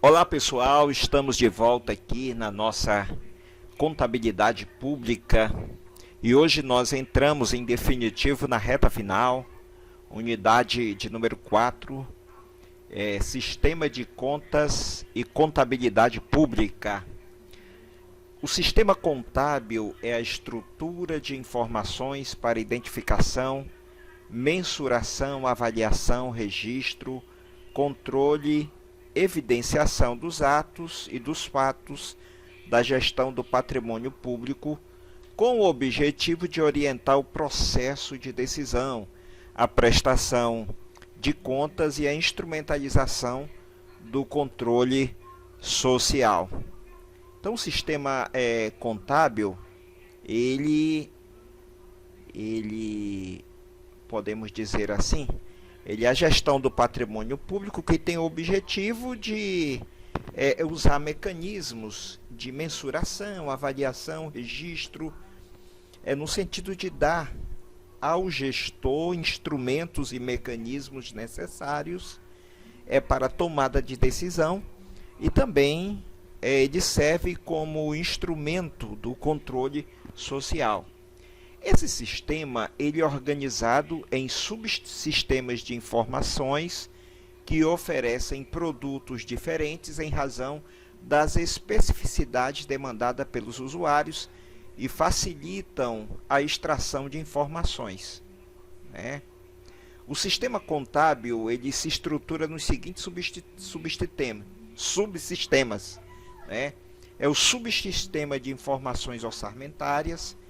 Olá pessoal, estamos de volta aqui na nossa contabilidade pública e hoje nós entramos em definitivo na reta final, unidade de número 4, Sistema de Contas e Contabilidade Pública. O sistema contábil é a estrutura de informações para identificação, mensuração, avaliação, registro, controle, evidenciação dos atos e dos fatos da gestão do patrimônio público, com o objetivo de orientar o processo de decisão, a prestação de contas e a instrumentalização do controle social. Então, o sistema contábil, ele podemos dizer assim, ele é a gestão do patrimônio público que tem o objetivo de usar mecanismos de mensuração, avaliação, registro, no sentido de dar ao gestor instrumentos e mecanismos necessários para a tomada de decisão e também ele serve como instrumento do controle social. Esse sistema ele é organizado em subsistemas de informações que oferecem produtos diferentes em razão das especificidades demandadas pelos usuários e facilitam a extração de informações, né? O sistema contábil ele se estrutura nos seguintes subsistemas, né? É o subsistema de informações orçamentárias.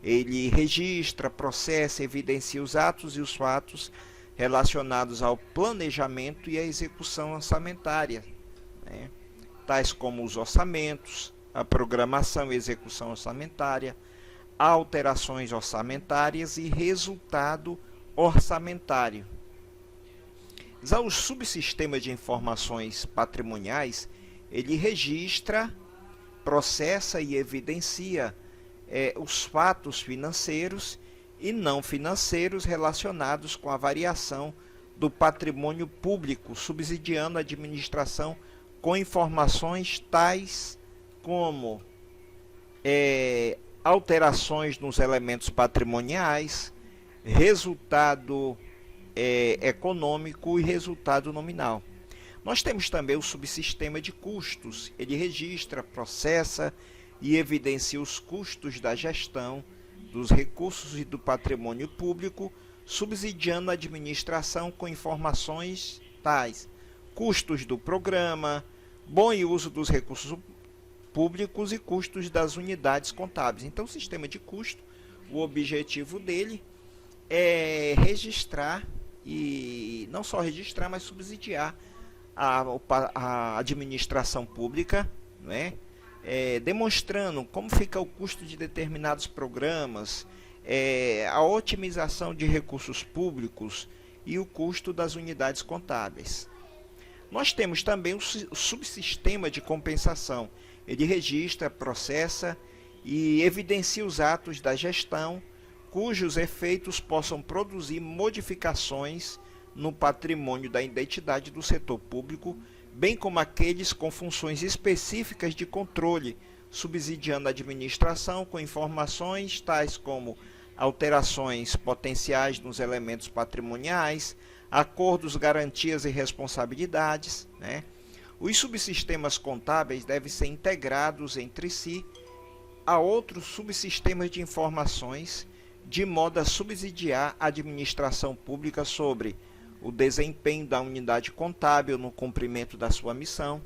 Ele registra, processa, evidencia os atos e os fatos relacionados ao planejamento e à execução orçamentária, né? Tais como os orçamentos, a programação e execução orçamentária, alterações orçamentárias e resultado orçamentário. Já o subsistema de informações patrimoniais, ele registra, processa e evidencia os fatos financeiros e não financeiros relacionados com a variação do patrimônio público, subsidiando a administração com informações tais como alterações nos elementos patrimoniais, resultado econômico e resultado nominal. Nós temos também o subsistema de custos. Ele registra, processa e evidencia os custos da gestão dos recursos e do patrimônio público, subsidiando a administração com informações tais: custos do programa, bom e uso dos recursos públicos e custos das unidades contábeis. Então, o sistema de custo, o objetivo dele é registrar, e não só registrar, mas subsidiar a administração pública, né? Demonstrando como fica o custo de determinados programas, a otimização de recursos públicos e o custo das unidades contábeis. Nós temos também o subsistema de compensação. Ele registra, processa e evidencia os atos da gestão cujos efeitos possam produzir modificações no patrimônio da entidade do setor público, bem como aqueles com funções específicas de controle, subsidiando a administração com informações tais como alterações potenciais nos elementos patrimoniais, acordos, garantias e responsabilidades, né? Os subsistemas contábeis devem ser integrados entre si a outros subsistemas de informações, de modo a subsidiar a administração pública sobre o desempenho da unidade contábil no cumprimento da sua missão,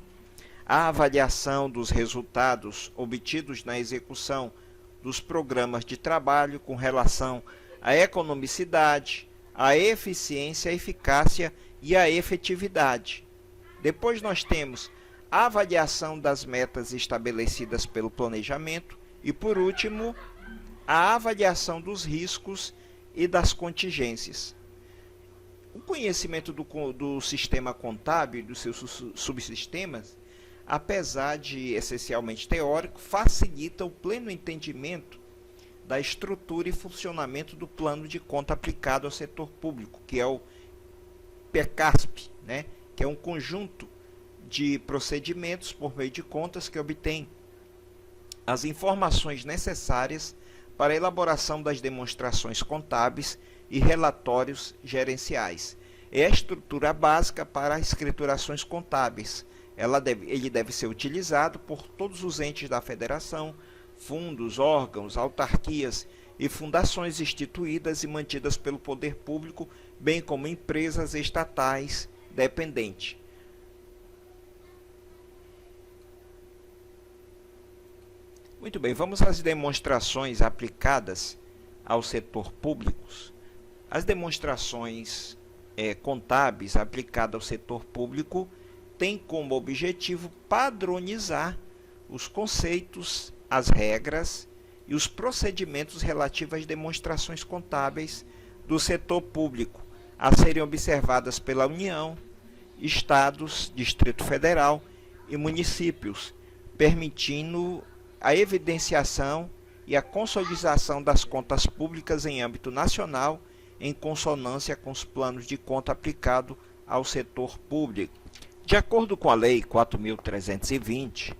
a avaliação dos resultados obtidos na execução dos programas de trabalho com relação à economicidade, à eficiência, à eficácia e à efetividade. Depois nós temos a avaliação das metas estabelecidas pelo planejamento e, por último, a avaliação dos riscos e das contingências. O conhecimento do sistema contábil e dos seus subsistemas, apesar de essencialmente teórico, facilita o pleno entendimento da estrutura e funcionamento do plano de conta aplicado ao setor público, que é o PECASP, né? Que é um conjunto de procedimentos por meio de contas que obtém as informações necessárias para a elaboração das demonstrações contábeis e relatórios gerenciais. É a estrutura básica para as escriturações contábeis. Ele deve ser utilizado por todos os entes da federação, fundos, órgãos, autarquias e fundações instituídas e mantidas pelo poder público, bem como empresas estatais dependentes. Muito bem, vamos às demonstrações aplicadas ao setor público. As demonstrações contábeis aplicadas ao setor público têm como objetivo padronizar os conceitos, as regras e os procedimentos relativos às demonstrações contábeis do setor público, a serem observadas pela União, Estados, Distrito Federal e municípios, permitindo a evidenciação e a consolidação das contas públicas em âmbito nacional, em consonância com os planos de conta aplicados ao setor público. De acordo com a Lei 4.320,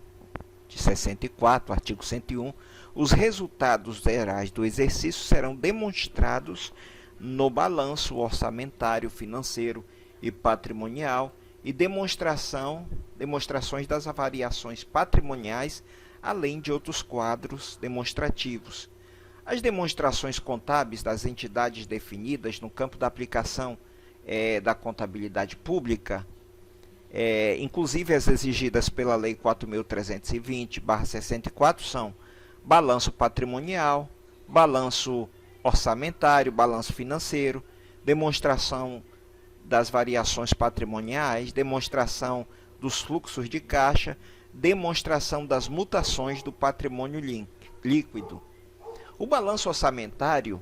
de 64, artigo 101, os resultados gerais do exercício serão demonstrados no balanço orçamentário, financeiro e patrimonial e demonstrações das variações patrimoniais, além de outros quadros demonstrativos. As demonstrações contábeis das entidades definidas no campo da aplicação da contabilidade pública, inclusive as exigidas pela Lei 4.320/64, são balanço patrimonial, balanço orçamentário, balanço financeiro, demonstração das variações patrimoniais, demonstração dos fluxos de caixa, demonstração das mutações do patrimônio líquido. O balanço orçamentário,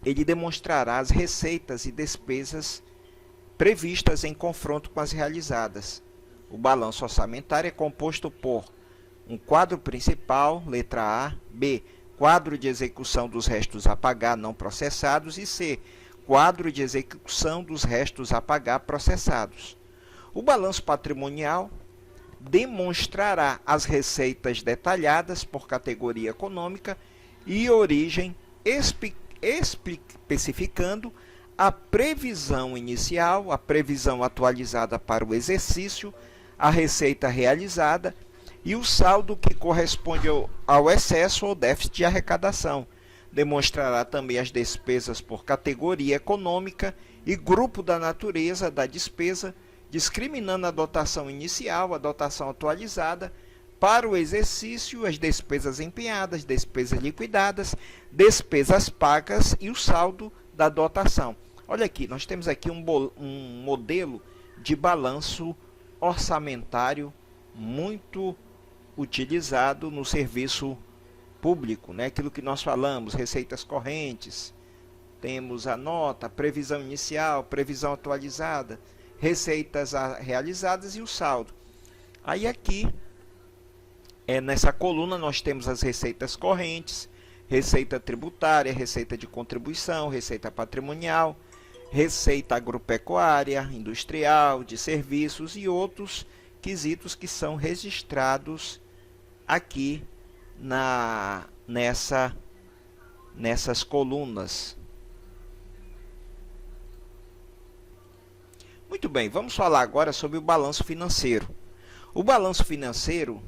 ele demonstrará as receitas e despesas previstas em confronto com as realizadas. O balanço orçamentário é composto por um quadro principal, letra A, B, quadro de execução dos restos a pagar não processados e C, quadro de execução dos restos a pagar processados. O balanço patrimonial demonstrará as receitas detalhadas por categoria econômica e origem, especificando a previsão inicial, a previsão atualizada para o exercício, a receita realizada e o saldo que corresponde ao excesso ou déficit de arrecadação. Demonstrará também as despesas por categoria econômica e grupo da natureza da despesa, discriminando a dotação inicial, a dotação atualizada, para o exercício, as despesas empenhadas, despesas liquidadas, despesas pagas e o saldo da dotação. Olha aqui, nós temos aqui um modelo de balanço orçamentário muito utilizado no serviço público, né? Aquilo que nós falamos, receitas correntes, temos a nota, previsão inicial, previsão atualizada, receitas realizadas e o saldo. Aí aqui, nessa coluna, nós temos as receitas correntes, receita tributária, receita de contribuição, receita patrimonial, receita agropecuária, industrial, de serviços e outros quesitos que são registrados aqui nessas colunas. Muito bem, vamos falar agora sobre o balanço financeiro. O balanço financeiro,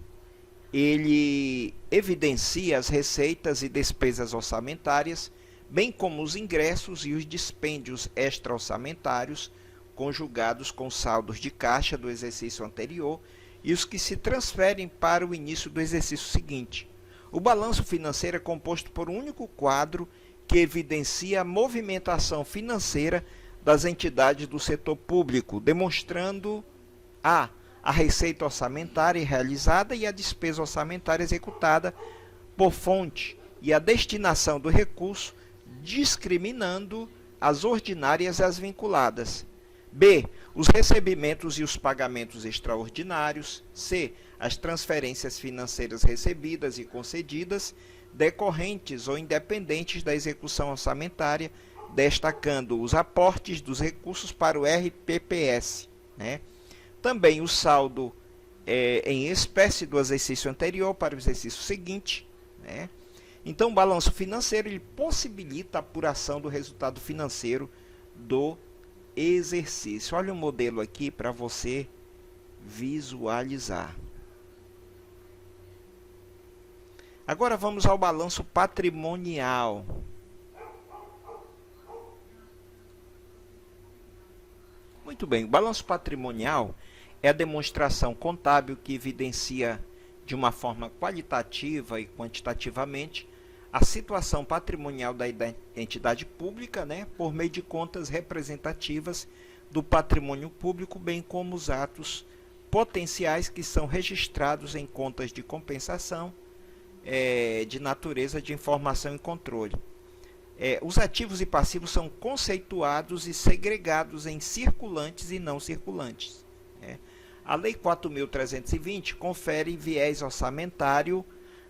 ele evidencia as receitas e despesas orçamentárias, bem como os ingressos e os dispêndios extra-orçamentários, conjugados com saldos de caixa do exercício anterior e os que se transferem para o início do exercício seguinte. O balanço financeiro é composto por um único quadro que evidencia a movimentação financeira das entidades do setor público, demonstrando a receita orçamentária realizada e a despesa orçamentária executada por fonte e a destinação do recurso, discriminando as ordinárias e as vinculadas. B. Os recebimentos e os pagamentos extraordinários. C. As transferências financeiras recebidas e concedidas, decorrentes ou independentes da execução orçamentária, destacando os aportes dos recursos para o RPPS, né? Também o saldo em espécie do exercício anterior para o exercício seguinte, né? Então, o balanço financeiro ele possibilita a apuração do resultado financeiro do exercício. Olha o modelo aqui para você visualizar. Agora vamos ao balanço patrimonial. Muito bem, o balanço patrimonial é a demonstração contábil que evidencia de uma forma qualitativa e quantitativamente a situação patrimonial da entidade pública, né, por meio de contas representativas do patrimônio público, bem como os atos potenciais que são registrados em contas de compensação de natureza de informação e controle. Os ativos e passivos são conceituados e segregados em circulantes e não circulantes. A Lei 4.320 confere viés orçamentário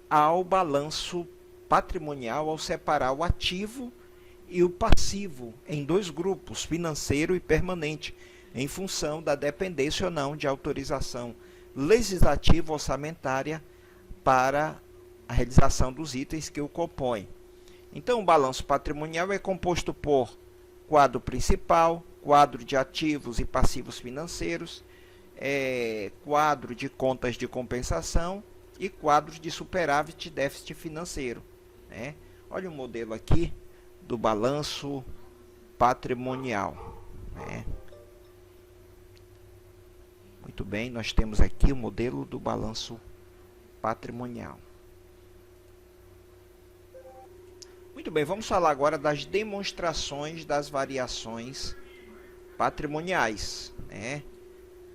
ao balanço patrimonial ao separar o ativo e o passivo em dois grupos, financeiro e permanente, em função da dependência ou não de autorização legislativa orçamentária para a realização dos itens que o compõem. Então, o balanço patrimonial é composto por quadro principal, quadro de ativos e passivos financeiros, quadro de contas de compensação e quadros de superávit e déficit financeiro. Olha o modelo aqui do balanço patrimonial. Muito bem, nós temos aqui o modelo do balanço patrimonial. Muito bem, vamos falar agora das demonstrações das variações patrimoniais.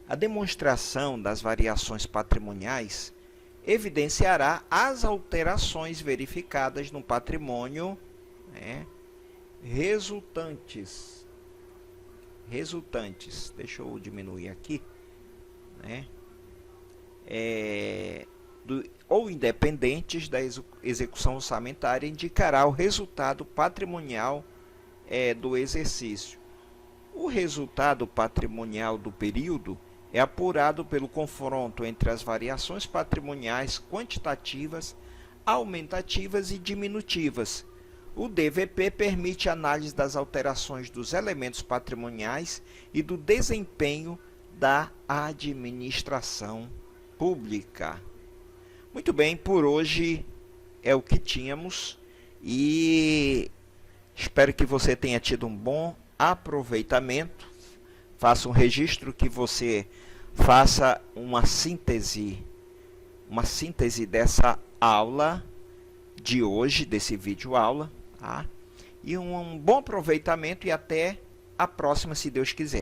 A demonstração das variações patrimoniais evidenciará as alterações verificadas no patrimônio resultantes, deixa eu diminuir aqui, ou independentes da execução orçamentária, indicará o resultado patrimonial do exercício. O resultado patrimonial do período é apurado pelo confronto entre as variações patrimoniais quantitativas, aumentativas e diminutivas. O DVP permite análise das alterações dos elementos patrimoniais e do desempenho da administração pública. Muito bem, por hoje é o que tínhamos e espero que você tenha tido um bom aproveitamento. Faça um registro, que você faça uma síntese dessa aula de hoje, desse vídeo aula, tá? E um bom aproveitamento e até a próxima, se Deus quiser.